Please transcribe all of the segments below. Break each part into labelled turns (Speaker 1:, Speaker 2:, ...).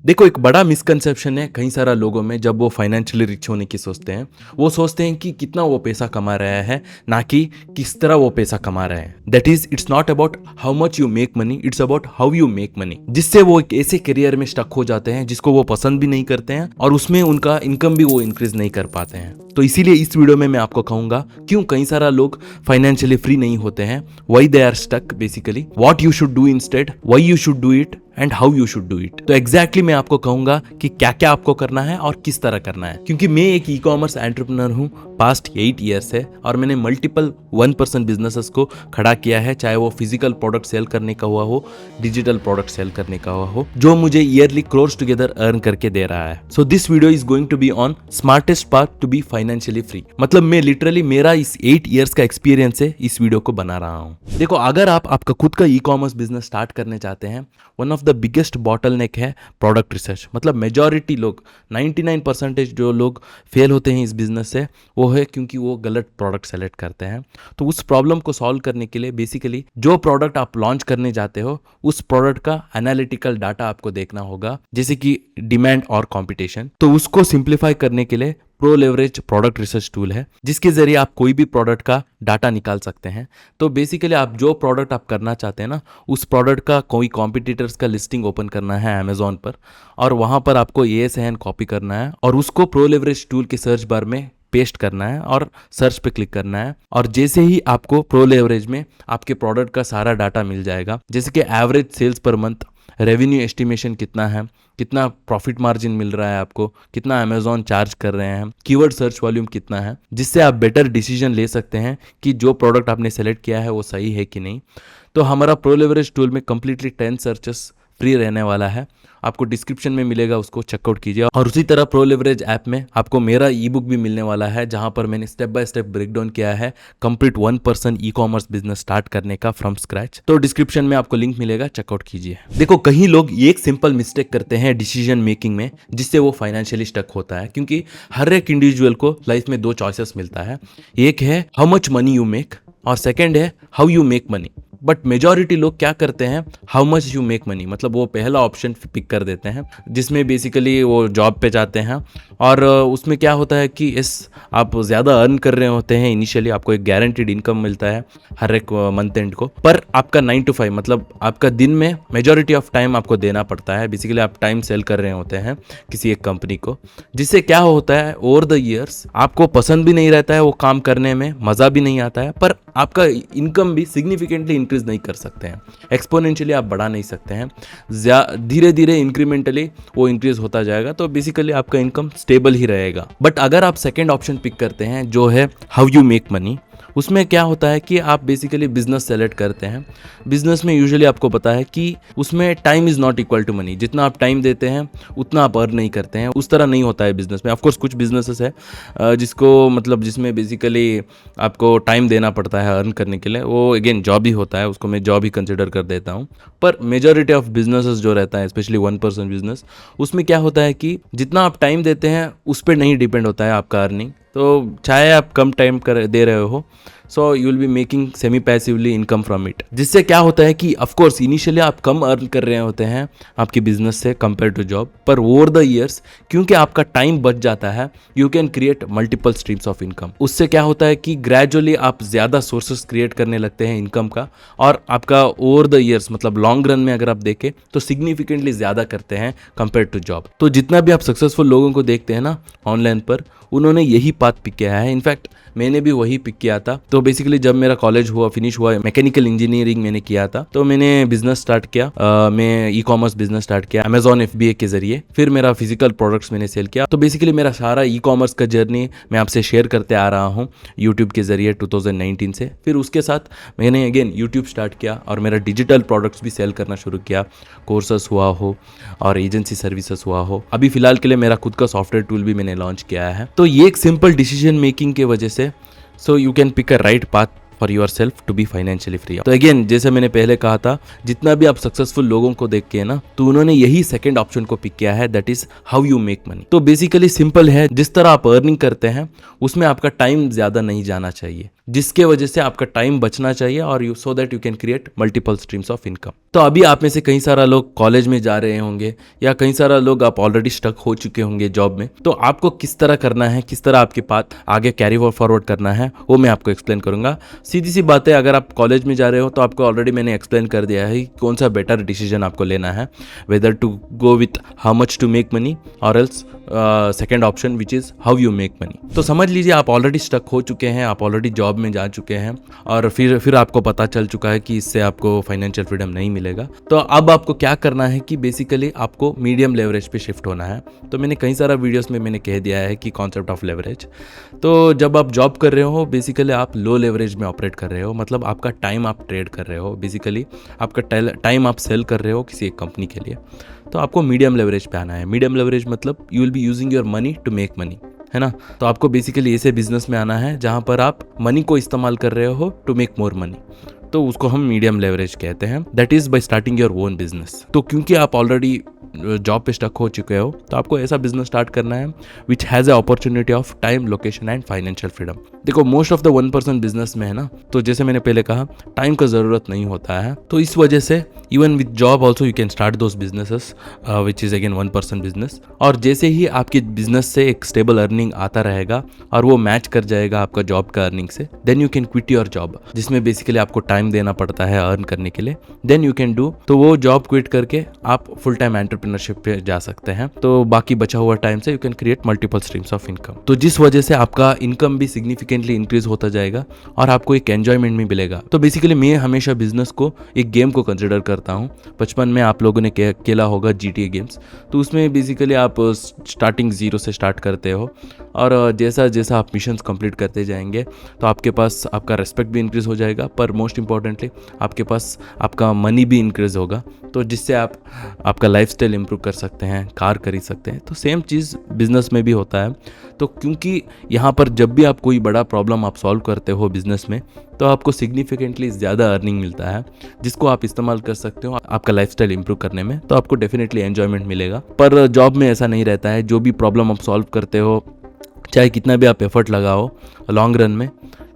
Speaker 1: देखो, एक बड़ा मिसकंसेप्शन है कई सारा लोगों में जब वो फाइनेंशियली रिच होने की सोचते हैं। वो सोचते हैं कि कितना वो पैसा कमा रहा है, ना कि किस तरह वो पैसा कमा रहे हैं। That is it's not about how much you make money, it's about how you make money. जिससे वो एक ऐसे करियर में स्टक हो जाते हैं जिसको वो पसंद भी नहीं करते हैं और उसमें उनका इनकम भी वो इंक्रीज नहीं कर पाते हैं। तो इसीलिए इस वीडियो में मैं आपको कहूंगा क्यों कई सारा लोग फाइनेंशियली फ्री नहीं होते हैं, why they are stuck basically, what you should do instead, why you should do it and how you should do it. तो एग्जैक्टली मैं आपको कहूंगा कि क्या क्या आपको करना है और किस तरह करना है, क्योंकि मैं एक ई कॉमर्स एंटरप्रेन्योर हूँ पास्ट 8 ईयर्स है और मैंने मल्टीपल 1% बिजनेसेस को खड़ा किया है, चाहे वो फिजिकल प्रोडक्ट सेल करने का हुआ हो, डिजिटल प्रोडक्ट सेल करने का हुआ हो, जो मुझे ईयरली क्रोर्स टुगेदर अर्न करके दे रहा है। So this video is going to be on smartest path to be financially free. मतलब मैं लिटरली मेरा इस 8 ईयर्स का एक्सपीरियंस से इस वीडियो को बना रहा हूँ। देखो, अगर आप आपका खुद का ई कॉमर्स बिजनेस स्टार्ट करने चाहते हैं, one of the biggest bottleneck है प्रोडक्ट रिसर्च। मतलब मेजॉरिटी लोग 99% जो लोग फेल होते हैं इस बिजनेस से, वो है क्योंकि वो गलत प्रोडक्ट सेलेक्ट करते हैं। तो उस प्रॉब्लम को सॉल्व करने के लिए बेसिकली जो प्रोडक्ट आप लॉन्च करने जाते हो उस प्रोडक्ट का एनालिटिकल डाटा आपको देखना होगा, जैसे कि डिमांड और कंपटीशन। तो उसको सिंप्लीफाई करने के लिए pro leverage product research tool है, जिसके जरिए आप कोई भी प्रोडक्ट का डाटा निकाल सकते हैं। तो बेसिकली आप जो प्रोडक्ट आप करना चाहते हैं ना, उस प्रोडक्ट का कोई कॉम्पिटिटर्स का लिस्टिंग ओपन करना है अमेजोन पर, और वहाँ पर आपको ASIN कॉपी करना है और उसको प्रो लेवरेज टूल के सर्च बार में पेस्ट करना है और सर्च पे क्लिक करना है। और जैसे ही आपको प्रो लेवरेज में आपके प्रोडक्ट का सारा डाटा मिल जाएगा, जैसे कि average sales per month, revenue estimation कितना है, कितना प्रॉफिट मार्जिन मिल रहा है आपको, कितना अमेजोन चार्ज कर रहे हैं, कीवर्ड सर्च वॉल्यूम कितना है, जिससे आप बेटर डिसीजन ले सकते हैं कि जो प्रोडक्ट आपने सेलेक्ट किया है वो सही है कि नहीं। तो हमारा प्रो लेवरेज टूल में कंप्लीटली 10 सर्चेस फ्री रहने वाला है, आपको डिस्क्रिप्शन में मिलेगा, उसको चेकआउट कीजिए। और उसी तरह प्रो लेवरेज ऐप में आपको मेरा ई बुक भी मिलने वाला है, जहां पर मैंने स्टेप बाय स्टेप ब्रेकडाउन किया है complete 1% e commerce business start करने का फ्रॉम स्क्रैच। तो डिस्क्रिप्शन में आपको लिंक मिलेगा, चेकआउट कीजिए। देखो, कहीं लोग ये एक सिंपल मिस्टेक करते हैं डिसीजन मेकिंग में, जिससे वो फाइनेंशियली स्टक होता है। क्योंकि हर एक इंडिविजुअल को लाइफ में 2 चॉइसेस मिलता है, एक है how much money you make और सेकेंड है how you make money. But majority लोग क्या करते हैं, how much you make money, मतलब वो पहला ऑप्शन पिक कर देते हैं, जिसमें बेसिकली वो जॉब पे जाते हैं। और उसमें क्या होता है कि आप ज़्यादा अर्न कर रहे होते हैं इनिशियली, आपको एक गारंटीड इनकम मिलता है हर एक मंथ एंड को, पर आपका 9 to 5 मतलब आपका दिन में मेजॉरिटी ऑफ टाइम आपको देना पड़ता है। बेसिकली आप टाइम सेल कर रहे होते हैं किसी एक कंपनी को, जिससे क्या होता है ओवर द ईयर्स आपको पसंद भी नहीं रहता है वो काम करने में, मज़ा भी नहीं आता है, पर आपका इनकम भी सिग्निफिकेंटली इंक्रीज नहीं कर सकते हैं, एक्सपोनेंशियली आप बढ़ा नहीं सकते हैं, धीरे धीरे इंक्रीमेंटली वो इंक्रीज होता जाएगा। तो बेसिकली आपका इनकम स्टेबल ही रहेगा। बट अगर आप सेकेंड ऑप्शन पिक करते हैं जो है हाउ यू मेक मनी, उसमें क्या होता है कि आप बेसिकली बिजनेस सेलेक्ट करते हैं। बिजनेस में यूजुअली आपको पता है कि उसमें time is not equal to money, जितना आप टाइम देते हैं उतना आप अर्न नहीं करते हैं, उस तरह नहीं होता है बिजनेस में। ऑफकोर्स कुछ बिजनेसेस है जिसको मतलब जिसमें बेसिकली आपको टाइम देना पड़ता है अर्न करने के लिए, वो अगेन जॉब ही होता है, उसको मैं जॉब ही कंसिडर कर देता हूँ। पर मेजॉरिटी ऑफ बिजनेसेस जो रहता है, स्पेशली 1% बिजनेस, उसमें क्या होता है कि जितना आप टाइम देते हैं उस पर नहीं डिपेंड होता है आपका अर्निंग। तो चाहे आप कम टाइम दे रहे हो, so you will be making semi passively income from it. जिससे क्या होता है कि ऑफकोर्स इनिशियली आप कम अर्न कर रहे होते हैं आपकी बिजनेस से कंपेयर टू जॉब, पर ओवर द ईयर्स क्योंकि आपका टाइम बच जाता है, you can create multiple streams of income. उससे क्या होता है कि ग्रेजुअली आप ज़्यादा सोर्सेस क्रिएट करने लगते हैं इनकम का, और आपका ओवर द ईयर्स मतलब लॉन्ग रन में अगर आप देखें तो सिग्निफिकेंटली ज़्यादा करते हैं कंपेयर टू जॉब। तो जितना भी आप सक्सेसफुल लोगों को देखते हैं ना ऑनलाइन पर, उन्होंने यही पाथ पिक किया है। इनफैक्ट मैंने भी वही पिक किया था। तो बेसिकली जब मेरा कॉलेज फिनिश हुआ, मैकेनिकल इंजीनियरिंग मैंने किया था, तो मैंने बिजनेस स्टार्ट किया, मैं ई कॉमर्स बिजनेस स्टार्ट किया अमेजॉन FBA के जरिए। फिर मेरा फिजिकल प्रोडक्ट्स मैंने सेल किया। तो बेसिकली मेरा सारा ई कॉमर्स का जर्नी मैं आपसे शेयर करते आ रहा हूँ यूट्यूब के जरिए 2019 से। फिर उसके साथ मैंने अगेन यूट्यूब स्टार्ट किया और मेरा डिजिटल प्रोडक्ट्स भी सेल करना शुरू किया, कोर्सेस हुआ हो और एजेंसी सर्विसेज हुआ हो। अभी फिलहाल के लिए मेरा खुद का सॉफ्टवेयर टूल भी मैंने लॉन्च किया है। तो ये एक सिंपल डिसीजन मेकिंग के वजह से so you can pick a right path for yourself to be financially free. तो अगेन जैसे मैंने पहले कहा था, जितना भी आप सक्सेसफुल लोगों को देख के ना, तो उन्होंने यही सेकंड ऑप्शन को पिक किया है, that is how you make money. तो बेसिकली सिंपल है, जिस तरह आप अर्निंग करते हैं उसमें आपका टाइम ज्यादा नहीं जाना चाहिए। जिसके वजह से आपका टाइम बचना चाहिए और you so that you can create multiple streams of income. तो अभी आप में से कई सारा लोग कॉलेज में जा रहे होंगे या कई सारा लोग आप ऑलरेडी स्टक हो चुके होंगे जॉब में। तो आपको किस तरह करना है, किस तरह आपके पाथ आगे कैरी फॉरवर्ड करना है, वो मैं आपको एक्सप्लेन करूंगा। सीधी सी बात है, अगर आप कॉलेज में जा रहे हो तो आपको ऑलरेडी मैंने एक्सप्लेन कर दिया है कि कौन सा बेटर डिसीजन आपको लेना है, whether to go with how much to make money और else second option which is how you make money. तो समझ लीजिए आप ऑलरेडी स्टक हो चुके हैं, आप ऑलरेडी जॉब में जा चुके हैं और फिर आपको पता चल चुका है कि इससे आपको फाइनेंशियल फ्रीडम नहीं मिलेगा। तो अब आपको क्या करना है कि बेसिकली आपको मीडियम लेवरेज पे शिफ्ट होना है। तो मैंने कई सारा वीडियोस में मैंने कह दिया है कि कॉन्सेप्ट ऑफ लेवरेज। तो जब आप जॉब कर रहे हो बेसिकली आप लो लेवरेज में ऑपरेट कर रहे हो, मतलब आपका टाइम आप ट्रेड कर रहे हो, बेसिकली आपका टाइम आप सेल कर रहे हो किसी एक कंपनी के लिए। तो आपको मीडियम लेवरेज पे आना है। मीडियम लेवरेज मतलब you will be using your money to make money, है ना। तो आपको बेसिकली ऐसे बिजनेस में आना है जहाँ पर आप मनी को इस्तेमाल कर रहे हो टू मेक मोर मनी। तो उसको हम मीडियम लेवरेज कहते हैं। That is by starting your own business. तो क्योंकि आप ऑलरेडी जॉब पे स्टक हो चुके हो तो आपको ऐसा बिजनेस स्टार्ट करना है which has a opportunity of time, location and financial freedom. देखो मोस्ट ऑफ द 1% बिजनेस में है ना, तो जैसे मैंने पहले कहा टाइम का ज़रूरत नहीं होता है। तो इस वजह से even with job also you can start those businesses which is again 1% business. और जैसे ही आपके बिजनेस से एक स्टेबल अर्निंग आता रहेगा और वो मैच कर जाएगा आपका जॉब का अर्निंग से, then you can quit your job, जिसमें बेसिकली आपको टाइम देना पड़ता है अर्न करने के लिए। देन यू कैन डू, तो वो जॉब क्विट करके आप फुल टाइम एंटरप्रेन्योरशिप पे जा सकते हैं। तो बाकी बचा हुआ टाइम से you can create multiple streams of income. तो जिस वजह से आपका इनकम भी सिग्निफिकेंटली इंक्रीज होता जाएगा और आपको एक एंजॉयमेंट भी मिलेगा। तो बेसिकली मैं हमेशा बिजनेस को एक गेम को कंसिडर करता हूँ। बचपन में आप लोगों ने खेला होगा GTA गेम्स, तो उसमें बेसिकली आप स्टार्टिंग जीरो से स्टार्ट करते हो और जैसा जैसा आप मिशंस कंप्लीट करते जाएंगे तो आपके पास आपका रेस्पेक्ट भी इंक्रीज हो जाएगा, पर मोस्ट इंपॉर्टेंटली आपके पास आपका मनी भी इंक्रीज होगा, तो जिससे आप आपका लाइफस्टाइल इंप्रूव कर सकते हैं, कार खरीद सकते हैं। तो सेम चीज़ बिजनेस में भी होता है। तो क्योंकि यहाँ पर जब भी आप कोई बड़ा प्रॉब्लम आप सॉल्व करते हो बिजनेस में तो आपको सिग्निफिकेंटली ज़्यादा अर्निंग मिलता है, जिसको आप इस्तेमाल कर सकते हो आपका लाइफस्टाइल इंप्रूव करने में। तो आपको डेफिनेटली एंजॉयमेंट मिलेगा। पर जॉब में ऐसा नहीं रहता है। जो भी प्रॉब्लम आप सॉल्व करते हो, चाहे कितना भी आप एफर्ट लगाओ लॉन्ग रन में,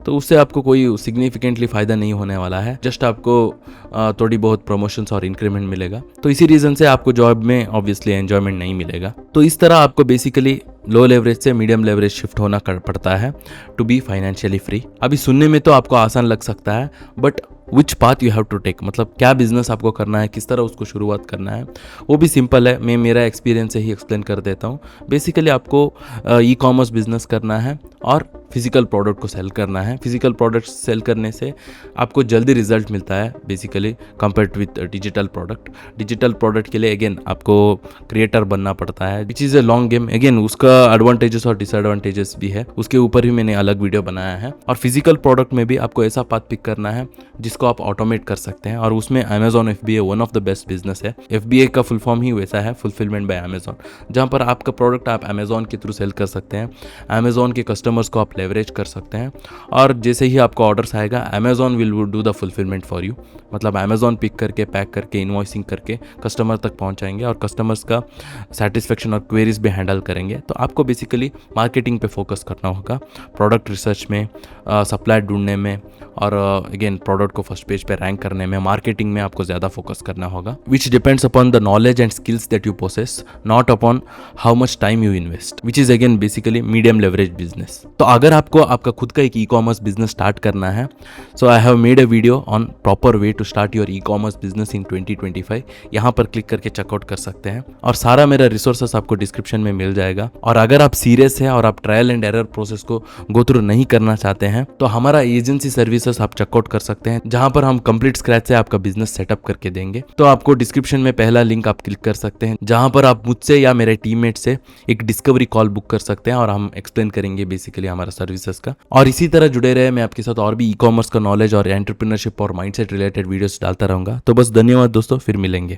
Speaker 1: तो उससे आपको कोई सिग्निफिकेंटली फ़ायदा नहीं होने वाला है। जस्ट आपको थोड़ी बहुत प्रमोशंस और इंक्रीमेंट मिलेगा। तो इसी रीज़न से आपको जॉब में ऑब्वियसली एंजॉयमेंट नहीं मिलेगा। तो इस तरह आपको बेसिकली लो लेवरेज से मीडियम लेवरेज शिफ्ट होना पड़ता है टू बी फाइनेंशियली फ्री। अभी सुनने में तो आपको आसान लग सकता है, but which path you have to take, मतलब क्या बिजनेस आपको करना है, किस तरह उसको शुरुआत करना है, वो भी सिंपल है। मैं मेरा एक्सपीरियंस से ही एक्सप्लेन कर देता हूँ। बेसिकली आपको ई-कॉमर्स बिजनेस करना है और फिजिकल प्रोडक्ट को सेल करना है। फिजिकल प्रोडक्ट सेल करने से आपको जल्दी रिजल्ट मिलता है basically compared with digital product. Digital product के लिए अगेन आपको क्रिएटर बनना पड़ता है, which is a long game. Again उसका एडवांटेजेस और डिसएडवांटेजेस भी है, उसके ऊपर भी मैंने अलग वीडियो बनाया है। और फिजिकल प्रोडक्ट में भी आपको ऐसा पाथ पिक करना है जिसको आप ऑटोमेट कर सकते हैं, और उसमें Amazon FBA one of the best business है। FBA का फुल फॉर्म ही वैसा है, फुलफिलमेंट बाय अमेजॉन, जहाँ पर आपका प्रोडक्ट आप अमेजॉन के थ्रू सेल कर सकते हैं। अमेजॉन के कस्टमर्स को आप लेवरेज कर सकते हैं और जैसे ही आपको ऑर्डर्स आएगा Amazon will do the fulfilment for you. मतलब अमेजॉन पिक करके, पैक करके, इनवॉइसिंग करके कस्टमर तक पहुंचाएंगे और कस्टमर्स का सेटिस्फेक्शन और क्वेरीज भी हैंडल करेंगे। तो आपको बेसिकली मार्केटिंग पे फोकस करना होगा, प्रोडक्ट रिसर्च में, सप्लाई ढूंढने में, और अगेन प्रोडक्ट को फर्स्ट पेज पे रैंक करने में, मार्केटिंग में आपको ज़्यादा फोकस करना होगा, which depends upon the knowledge and skills that you possess, not upon how much time you invest, which is again basically medium leverage business. तो अगर आपको आपका खुद का एक ई-कॉमर्स बिजनेस स्टार्ट करना है, so I have made a video on proper way to start your e-commerce business in 2025। यहाँ पर क्लिक करके चेकआउट कर सकते हैं और सारा मेरा रिसोर्सेस आपको डिस्क्रिप्शन में मिल जाएगा। और अगर आप सीरियस हैं और आप ट्रायल एंड एरर प्रोसेस को गो थ्रू नहीं करना चाहते हैं तो हमारा एजेंसी सर्विसेज आप चेकआउट कर सकते हैं, जहां पर हम कंप्लीट स्क्रैच से आपका बिजनेस सेटअप करके देंगे। तो आपको डिस्क्रिप्शन में पहला लिंक आप क्लिक कर सकते हैं, जहां पर आप मुझसे या मेरे टीममेट से एक डिस्कवरी कॉल बुक कर सकते हैं और हम एक्सप्लेन करेंगे बेसिकली हमारा सर्विसेज का। और इसी तरह जुड़े रहे, मैं आपके साथ और भी ई-कॉमर्स का नॉलेज और एंटरप्रेन्योरशिप और माइंडसेट रिलेटेड वीडियोस डालता रहूंगा। तो बस धन्यवाद दोस्तों, फिर मिलेंगे।